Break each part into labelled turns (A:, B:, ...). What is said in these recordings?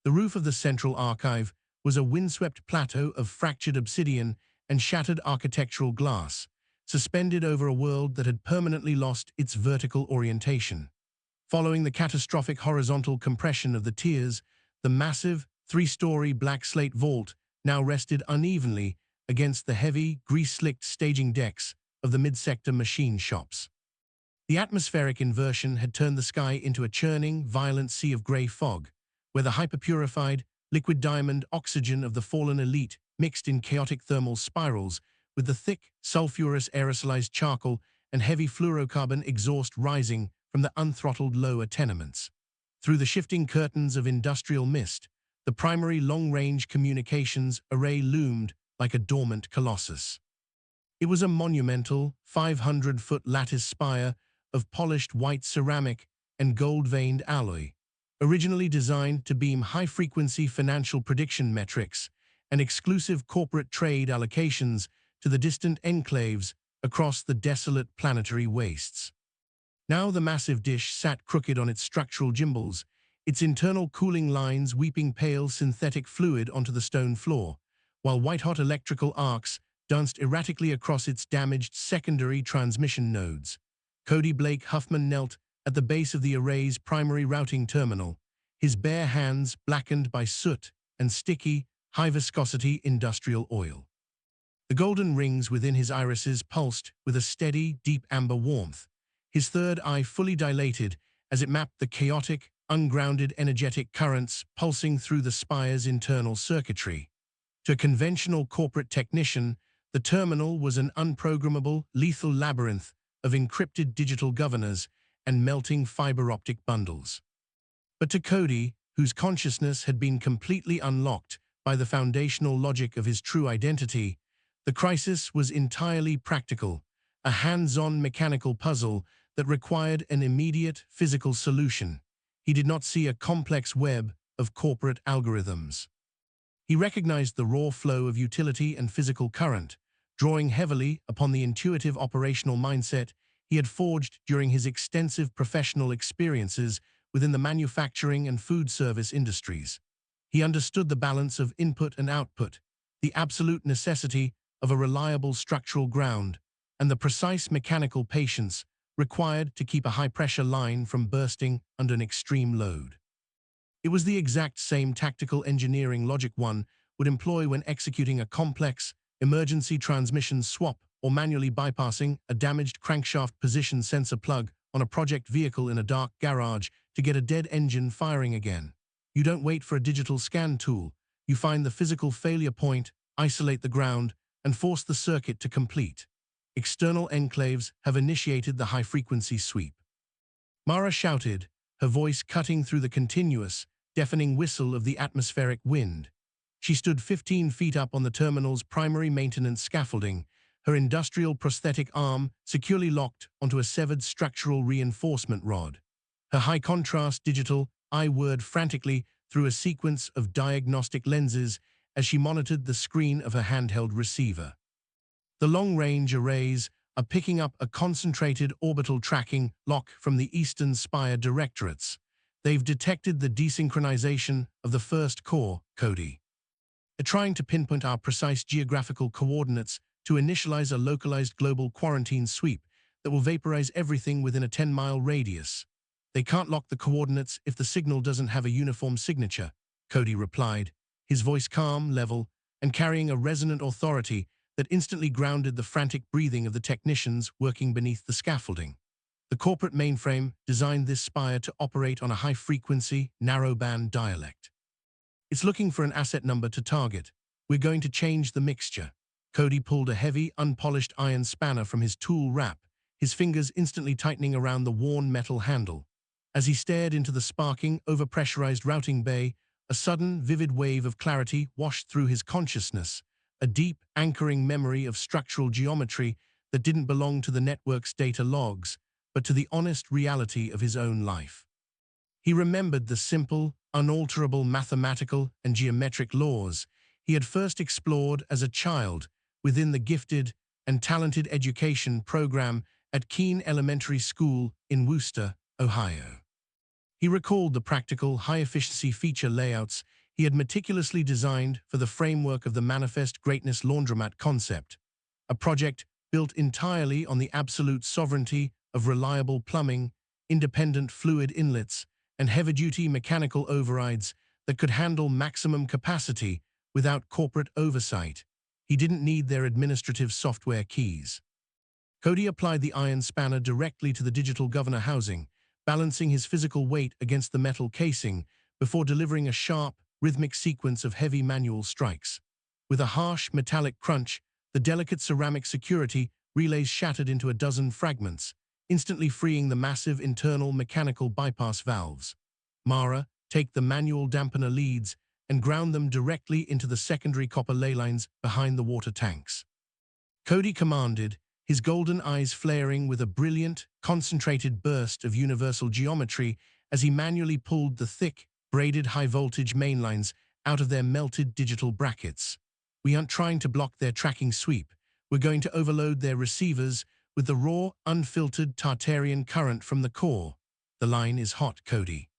A: The roof of the central archive was a windswept plateau of fractured obsidian and shattered architectural glass, suspended over a world that had permanently lost its vertical orientation. Following the catastrophic horizontal compression of the tiers, the massive, three-story black slate vault now rested unevenly against the heavy, grease-slicked staging decks of the mid-sector machine shops. The atmospheric inversion had turned the sky into a churning, violent sea of grey fog, where the hyperpurified, liquid diamond oxygen of the fallen elite mixed in chaotic thermal spirals with the thick, sulfurous aerosolized charcoal and heavy fluorocarbon exhaust rising from the unthrottled lower tenements. Through the shifting curtains of industrial mist, the primary long-range communications array loomed like a dormant colossus. It was a monumental, 500-foot lattice spire of polished white ceramic and gold-veined alloy, originally designed to beam high-frequency financial prediction metrics and exclusive corporate trade allocations to the distant enclaves across the desolate planetary wastes. Now the massive dish sat crooked on its structural gimbals, its internal cooling lines weeping pale synthetic fluid onto the stone floor, while white-hot electrical arcs danced erratically across its damaged secondary transmission nodes. Cody Blake Huffman knelt at the base of the array's primary routing terminal, his bare hands blackened by soot and sticky, high-viscosity industrial oil. The golden rings within his irises pulsed with a steady, deep amber warmth, his third eye fully dilated as it mapped the chaotic, ungrounded energetic currents pulsing through the spire's internal circuitry. To a conventional corporate technician, the terminal was an unprogrammable, lethal labyrinth of encrypted digital governors and melting fiber optic bundles. But to Cody, whose consciousness had been completely unlocked by the foundational logic of his true identity, the crisis was entirely practical, a hands-on mechanical puzzle that required an immediate physical solution. He did not see a complex web of corporate algorithms. He recognized the raw flow of utility and physical current, drawing heavily upon the intuitive operational mindset he had forged during his extensive professional experiences within the manufacturing and food service industries. He understood the balance of input and output, the absolute necessity of a reliable structural ground, and the precise mechanical patience required to keep a high-pressure line from bursting under an extreme load. It was the exact same tactical engineering logic one would employ when executing a complex, emergency transmission swap or manually bypassing a damaged crankshaft position sensor plug on a project vehicle in a dark garage to get a dead engine firing again. You don't wait for a digital scan tool. You find the physical failure point, isolate the ground, and force the circuit to complete. External enclaves have initiated the high-frequency sweep. Mara shouted, her voice cutting through the continuous, deafening whistle of the atmospheric wind. She stood 15 feet up on the terminal's primary maintenance scaffolding, her industrial prosthetic arm securely locked onto a severed structural reinforcement rod. Her high-contrast digital eye whirred frantically through a sequence of diagnostic lenses as she monitored the screen of her handheld receiver. The long-range arrays are picking up a concentrated orbital tracking lock from the Eastern Spire directorates. They've detected the desynchronization of the first core, Cody. They're trying to pinpoint our precise geographical coordinates to initialize a localized global quarantine sweep that will vaporize everything within a 10-mile radius. They can't lock the coordinates if the signal doesn't have a uniform signature, Cody replied, his voice calm, level, and carrying a resonant authority that instantly grounded the frantic breathing of the technicians working beneath the scaffolding. The corporate mainframe designed this spire to operate on a high-frequency, narrowband dialect. It's looking for an asset number to target. We're going to change the mixture. Cody pulled a heavy, unpolished iron spanner from his tool wrap, his fingers instantly tightening around the worn metal handle. As he stared into the sparking, overpressurized routing bay, a sudden, vivid wave of clarity washed through his consciousness, a deep, anchoring memory of structural geometry that didn't belong to the network's data logs, but to the honest reality of his own life. He remembered the simple, unalterable mathematical and geometric laws he had first explored as a child within the gifted and talented education program at Keene Elementary School in Wooster, Ohio. He recalled the practical, high-efficiency feature layouts he had meticulously designed for the framework of the Manifest Greatness Laundromat concept, a project built entirely on the absolute sovereignty of reliable plumbing, independent fluid inlets, and heavy-duty mechanical overrides that could handle maximum capacity without corporate oversight. He didn't need their administrative software keys. Cody applied the iron spanner directly to the digital governor housing, balancing his physical weight against the metal casing before delivering a sharp, rhythmic sequence of heavy manual strikes. With a harsh, metallic crunch, the delicate ceramic security relays shattered into a dozen fragments, instantly freeing the massive internal mechanical bypass valves. Mara take the manual dampener leads and ground them directly into the secondary copper ley lines behind the water tanks. Cody commanded, his golden eyes flaring with a brilliant, concentrated burst of universal geometry as he manually pulled the thick, braided high-voltage mainlines out of their melted digital brackets. We aren't trying to block their tracking sweep. We're going to overload their receivers with the raw, unfiltered Tartarian current from the core. The line is hot, Cody.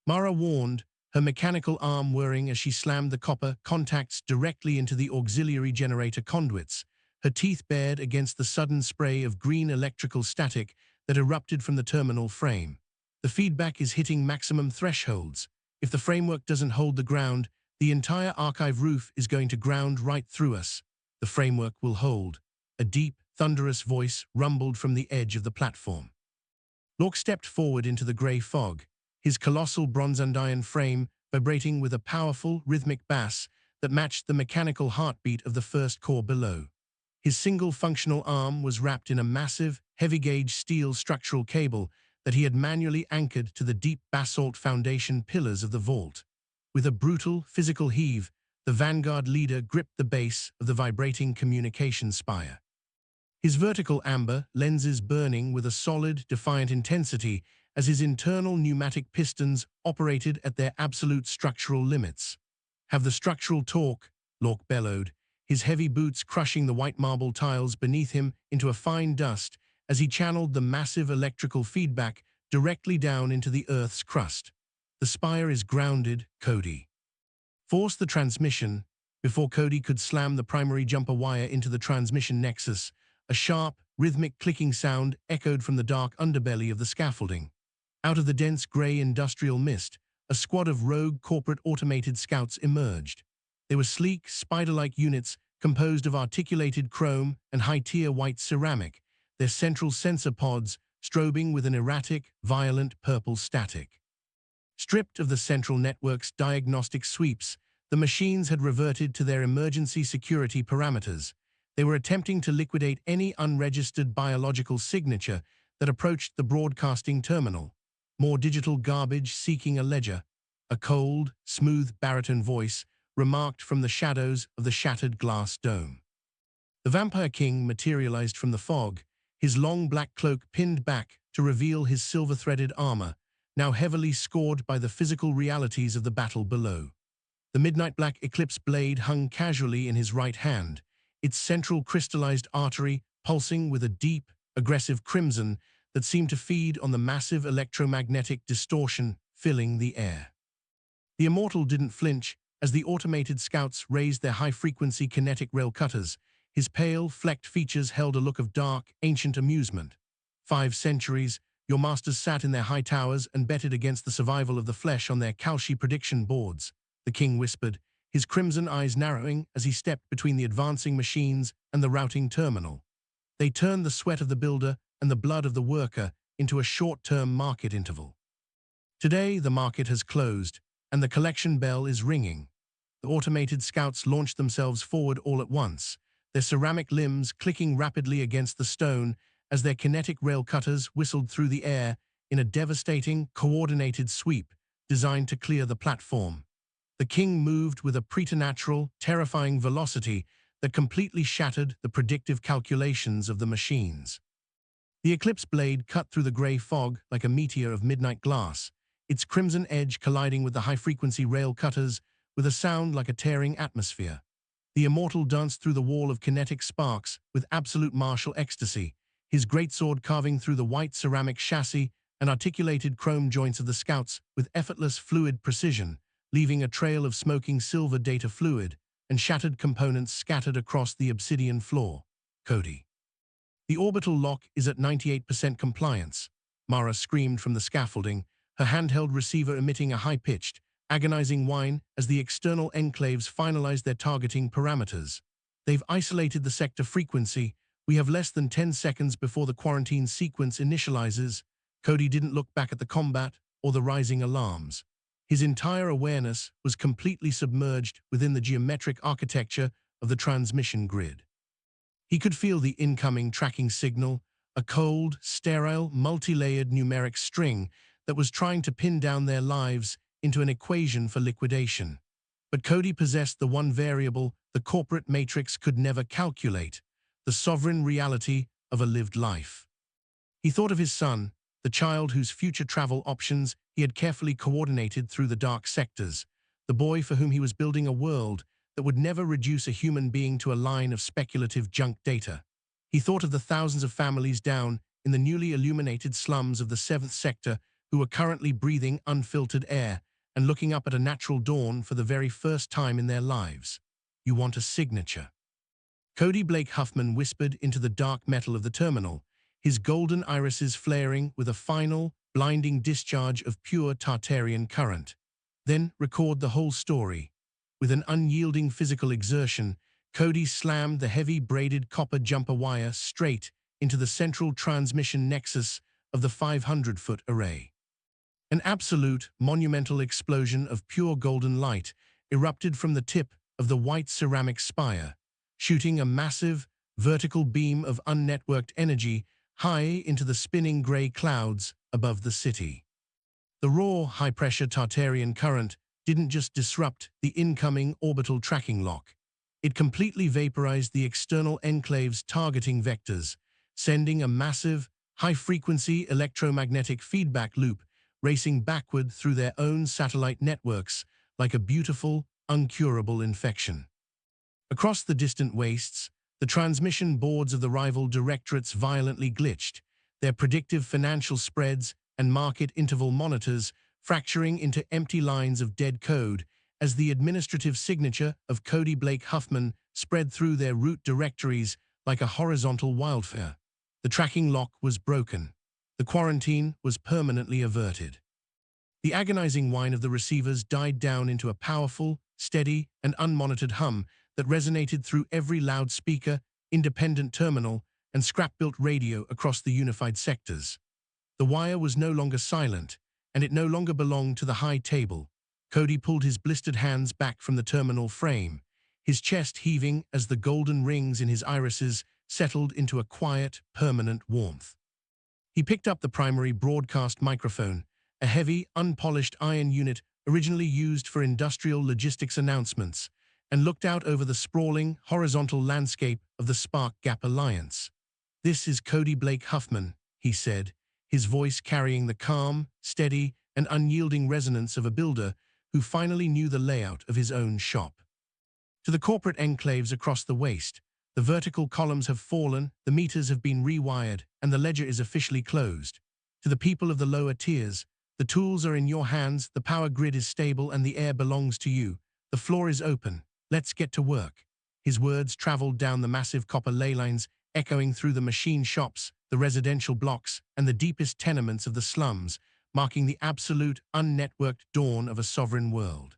A: Mara warned, her mechanical arm whirring as she slammed the copper contacts directly into the auxiliary generator conduits, her teeth bared against the sudden spray of green electrical static that erupted from the terminal frame. The feedback is hitting maximum thresholds. If the framework doesn't hold the ground, the entire archive roof is going to ground right through us. The framework will hold. A deep, thunderous voice rumbled from the edge of the platform. Lork stepped forward into the grey fog, his colossal bronze-andiron frame vibrating with a powerful, rhythmic bass that matched the mechanical heartbeat of the first core below. His single functional arm was wrapped in a massive, heavy-gauge steel structural cable that he had manually anchored to the deep basalt foundation pillars of the vault. With a brutal, physical heave, the Vanguard leader gripped the base of the vibrating communication spire. His vertical amber lenses burning with a solid, defiant intensity as his internal pneumatic pistons operated at their absolute structural limits. Have the structural torque, Lork bellowed, his heavy boots crushing the white marble tiles beneath him into a fine dust as he channeled the massive electrical feedback directly down into the Earth's crust. The spire is grounded, Cody. Force the transmission. Before Cody could slam the primary jumper wire into the transmission nexus, a sharp, rhythmic clicking sound echoed from the dark underbelly of the scaffolding. Out of the dense grey industrial mist, a squad of rogue corporate automated scouts emerged. They were sleek, spider-like units composed of articulated chrome and high-tier white ceramic, their central sensor pods strobing with an erratic, violent purple static. Stripped of the central network's diagnostic sweeps, the machines had reverted to their emergency security parameters. They were attempting to liquidate any unregistered biological signature that approached the broadcasting terminal. More digital garbage seeking a ledger. A cold, smooth baritone voice remarked from the shadows of the shattered glass dome. The Vampire King materialized from the fog, his long black cloak pinned back to reveal his silver-threaded armor, now heavily scored by the physical realities of the battle below. The midnight black Eclipse blade hung casually in his right hand, its central crystallized artery pulsing with a deep, aggressive crimson that seemed to feed on the massive electromagnetic distortion filling the air. The Immortal didn't flinch as the automated scouts raised their high-frequency kinetic rail cutters. His pale, flecked features held a look of dark, ancient amusement. 5 centuries, your masters sat in their high towers and betted against the survival of the flesh on their Kalshi prediction boards, the king whispered, his crimson eyes narrowing as he stepped between the advancing machines and the routing terminal. They turned the sweat of the builder and the blood of the worker into a short-term market interval. Today, the market has closed, and the collection bell is ringing. The automated scouts launched themselves forward all at once, their ceramic limbs clicking rapidly against the stone as their kinetic rail cutters whistled through the air in a devastating, coordinated sweep designed to clear the platform. The king moved with a preternatural, terrifying velocity that completely shattered the predictive calculations of the machines. The Eclipse blade cut through the grey fog like a meteor of midnight glass, its crimson edge colliding with the high-frequency rail cutters with a sound like a tearing atmosphere. The Immortal danced through the wall of kinetic sparks with absolute martial ecstasy, his greatsword carving through the white ceramic chassis and articulated chrome joints of the scouts with effortless fluid precision, leaving a trail of smoking silver data fluid and shattered components scattered across the obsidian floor. Cody. The orbital lock is at 98% compliance, Mara screamed from the scaffolding, her handheld receiver emitting a high-pitched, agonizing whine as the external enclaves finalized their targeting parameters. They've isolated the sector frequency. We have less than 10 seconds before the quarantine sequence initializes. Cody didn't look back at the combat or the rising alarms. His entire awareness was completely submerged within the geometric architecture of the transmission grid. He could feel the incoming tracking signal, a cold, sterile, multi-layered numeric string that was trying to pin down their lives into an equation for liquidation. But Cody possessed the one variable the corporate matrix could never calculate, the sovereign reality of a lived life. He thought of his son, the child whose future travel options he had carefully coordinated through the dark sectors, the boy for whom he was building a world that would never reduce a human being to a line of speculative junk data. He thought of the thousands of families down in the newly illuminated slums of the 7th sector who were currently breathing unfiltered air and looking up at a natural dawn for the very first time in their lives. You want a signature. Cody Blake Huffman whispered into the dark metal of the terminal, his golden irises flaring with a final, blinding discharge of pure Tartarian current. Then record the whole story. With an unyielding physical exertion, Cody slammed the heavy braided copper jumper wire straight into the central transmission nexus of the 500-foot array. An absolute, monumental explosion of pure golden light erupted from the tip of the white ceramic spire, shooting a massive, vertical beam of unnetworked energy high into the spinning gray clouds above the city. The raw, high-pressure Tartarian current didn't just disrupt the incoming orbital tracking lock. It completely vaporized the external enclave's targeting vectors, sending a massive, high-frequency electromagnetic feedback loop racing backward through their own satellite networks like a beautiful, uncurable infection. Across the distant wastes, the transmission boards of the rival directorates violently glitched, their predictive financial spreads and market interval monitors fracturing into empty lines of dead code as the administrative signature of Cody Blake Huffman spread through their root directories like a horizontal wildfire. The tracking lock was broken. The quarantine was permanently averted. The agonizing whine of the receivers died down into a powerful, steady, and unmonitored hum that resonated through every loudspeaker, independent terminal, and scrap-built radio across the unified sectors. The wire was no longer silent, and it no longer belonged to the high table. Cody pulled his blistered hands back from the terminal frame, his chest heaving as the golden rings in his irises settled into a quiet, permanent warmth. He picked up the primary broadcast microphone, a heavy, unpolished iron unit originally used for industrial logistics announcements, and looked out over the sprawling, horizontal landscape of the Spark Gap Alliance. "This is Cody Blake Huffman," he said, his voice carrying the calm, steady, and unyielding resonance of a builder who finally knew the layout of his own shop. To the corporate enclaves across the waste, the vertical columns have fallen, the meters have been rewired, and the ledger is officially closed. To the people of the lower tiers, the tools are in your hands, the power grid is stable, and the air belongs to you. The floor is open. Let's get to work. His words traveled down the massive copper ley lines, echoing through the machine shops, the residential blocks, and the deepest tenements of the slums, marking the absolute, unnetworked dawn of a sovereign world.